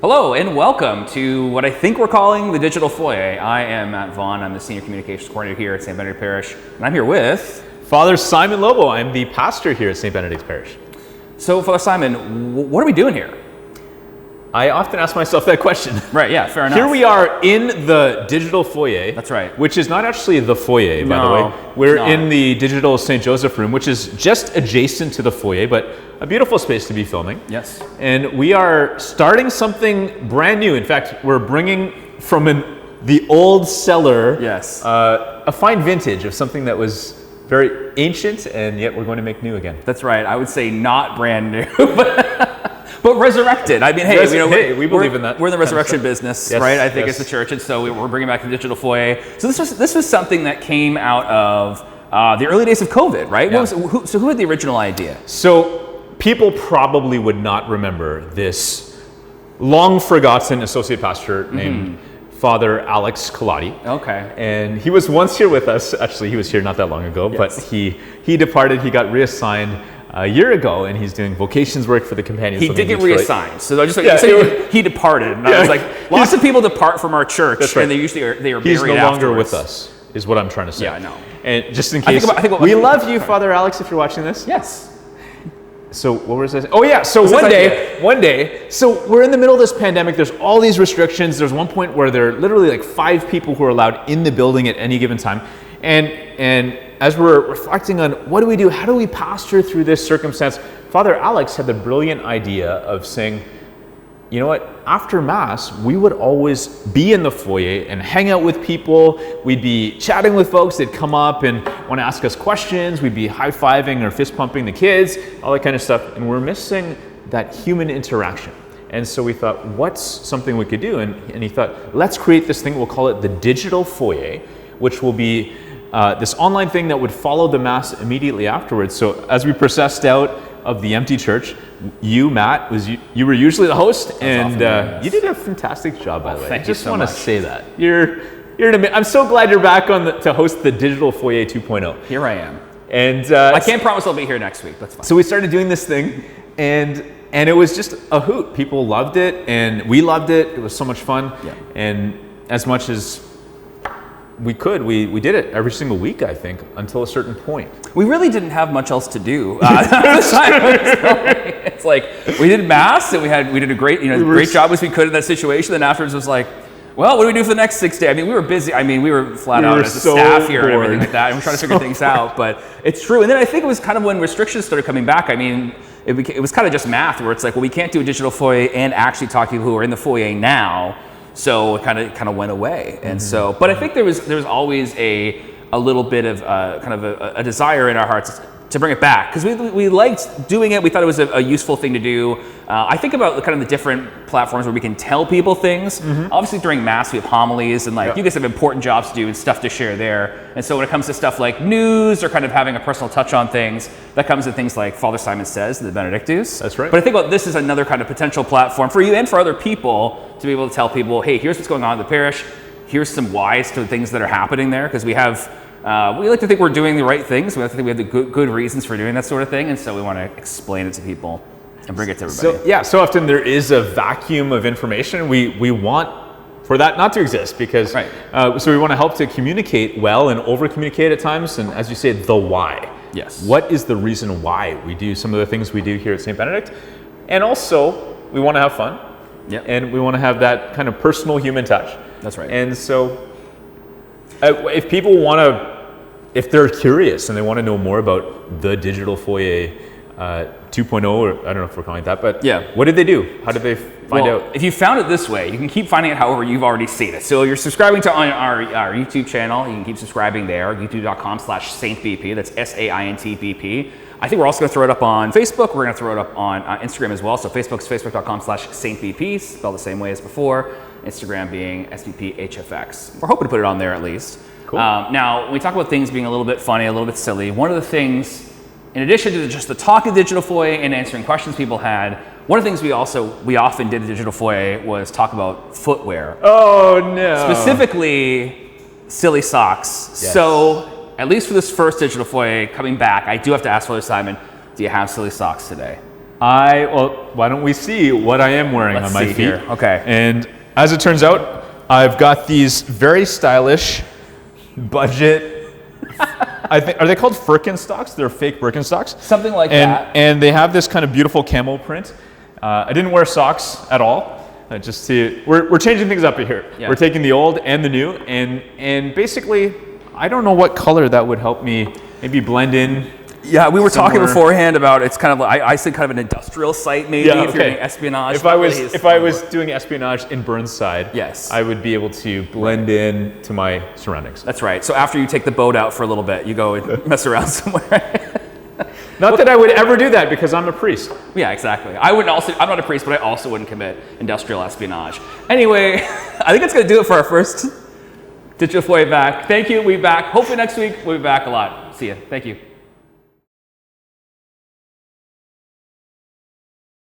Hello and welcome to what I think we're calling the Digital Foyer. I am Matt Vaughn. I'm the Senior Communications Coordinator here at St. Benedict Parish, and I'm here with Father Simon Lobo. I'm the pastor here at St. Benedict's Parish. So, Father Simon, what are we doing here? I often ask myself that question. Right, yeah, fair enough. Here we are in the Digital Foyer. That's right. Which is not actually the foyer, by the way. We're in the Digital St. Joseph room, which is just adjacent to the foyer, but a beautiful space to be filming. Yes. And we are starting something brand new. In fact, we're bringing from the old cellar a fine vintage of something that was very ancient, and yet we're going to make new again. That's right. I would say not brand new, but resurrected. I mean, hey, we believe in that. We're in the resurrection business, yes, right? I think as the church, and so we're bringing back the Digital Foyer. So this was something that came out of the early days of COVID, right? Yeah. Who had the original idea? So people probably would not remember this long forgotten associate pastor named Father Alex Colati. Okay. And he was once here with us. Actually, he was here not that long ago, but he departed. He got reassigned a year ago, and he's doing vocations work for the Companions. He did get reassigned. So I just he departed. And I was like, lots of people depart from our church, and they usually are buried He's no longer afterwards. with us, is what I'm trying to say. Yeah, I know. And just in case, we love you, Father Alex, if you're watching this. Yes. So what was I saying? Oh yeah, so one day, so we're in the middle of this pandemic, there's all these restrictions. There's one point where there are literally like 5 people who are allowed in the building at any given time. And as we're reflecting on what do we do, how do we pastor through this circumstance, Father Alex had the brilliant idea of saying, you know what, after Mass, we would always be in the foyer and hang out with people. We'd be chatting with folks. They'd come up and want to ask us questions. We'd be high-fiving or fist-pumping the kids, all that kind of stuff. And we're missing that human interaction. And so we thought, what's something we could do? And he thought, let's create this thing. We'll call it the Digital Foyer, which will be this online thing that would follow the Mass immediately afterwards. So as we processed out of the empty church, you, Matt, you were usually the host, and you did a fantastic job, by the way. Thank I just you so want much. to say that I'm so glad you're back to host the Digital Foyer 2.0. Here I am. And I can't promise I'll be here next week. That's fine. So we started doing this thing, and it was just a hoot. People loved it, and we loved it. It was so much fun. Yeah. And as much as we could, we did it every single week, I think, until a certain point. We really didn't have much else to do. It's like we did Mass, and we did a great job as we could in that situation. Then afterwards, it was like, well, what do we do for the next 6 days? I mean, we were busy. I mean, we were flat out as a staff here and everything like that, and we're trying to figure things out. But it's true. And then I think it was kind of when restrictions started coming back. I mean, it was kind of just math, where it's like, well, we can't do a Digital Foyer and actually talk to people who are in the foyer now. So it kind of went away. And so, but I think there was always a little bit of kind of a desire in our hearts to bring it back, because we liked doing it. We thought it was a useful thing to do. I think about kind of the different platforms where we can tell people things. Obviously during Mass we have homilies, and you guys have important jobs to do and stuff to share there. And so when it comes to stuff like news or kind of having a personal touch on things, that comes in things like Father Simon Says, the Benedictus. That's right. But I think about this as another kind of potential platform for you and for other people to be able to tell people, hey, here's what's going on in the parish. Here's some whys to the things that are happening there, because we have. We like to think we're doing the right things. We like to think we have the good reasons for doing that sort of thing, and so we want to explain it to people and bring it to everybody. So often there is a vacuum of information. We want for that not to exist, because so we want to help to communicate well and over-communicate at times, and as you say, the why. Yes. What is the reason why we do some of the things we do here at St. Benedict? And also, we want to have fun, and we want to have that kind of personal human touch. That's right. And so if people want to, if they're curious and they want to know more about the Digital Foyer 2.0, or I don't know if we're calling it that, but what did they do? How did they find out? If you found it this way, you can keep finding it however you've already seen it. So you're subscribing to our YouTube channel. You can keep subscribing there, youtube.com/SaintBP. That's SaintBP. I think we're also going to throw it up on Facebook. We're going to throw it up on Instagram as well. So Facebook's facebook.com/SaintBP, spelled the same way as before. Instagram being SBPHFX. We're hoping to put it on there at least. Cool. Now, when we talk about things being a little bit funny, a little bit silly, one of the things, in addition to just the talk of Digital Foyer and answering questions people had, one of the things we often did at Digital Foyer was talk about footwear. Oh no. Specifically, silly socks. Yes. So, at least for this first Digital Foyer coming back, I do have to ask Father Simon, do you have silly socks today? Well, why don't we see what I am wearing on my feet? Here. Okay. And as it turns out, I've got these very stylish budget. Are they called Birkenstocks? They're fake Birkenstocks. Something like that. And they have this kind of beautiful camel print. I didn't wear socks at all. Just see, we're changing things up here. Yeah. We're taking the old and the new, and basically, I don't know what color that would help me maybe blend in. Yeah, we were talking beforehand about it's kind of like I said, kind of an industrial site maybe if you're doing espionage. If I was doing espionage in Burnside, yes, I would be able to blend in to my surroundings. That's right. So after you take the boat out for a little bit, you go and mess around somewhere. Not that I would ever do that because I'm a priest. Yeah, exactly. I'm not a priest, but I also wouldn't commit industrial espionage. Anyway, I think that's going to do it for our first Digital Foyer back. Thank you. We'll be back. Hopefully next week we'll be back a lot. See you. Thank you.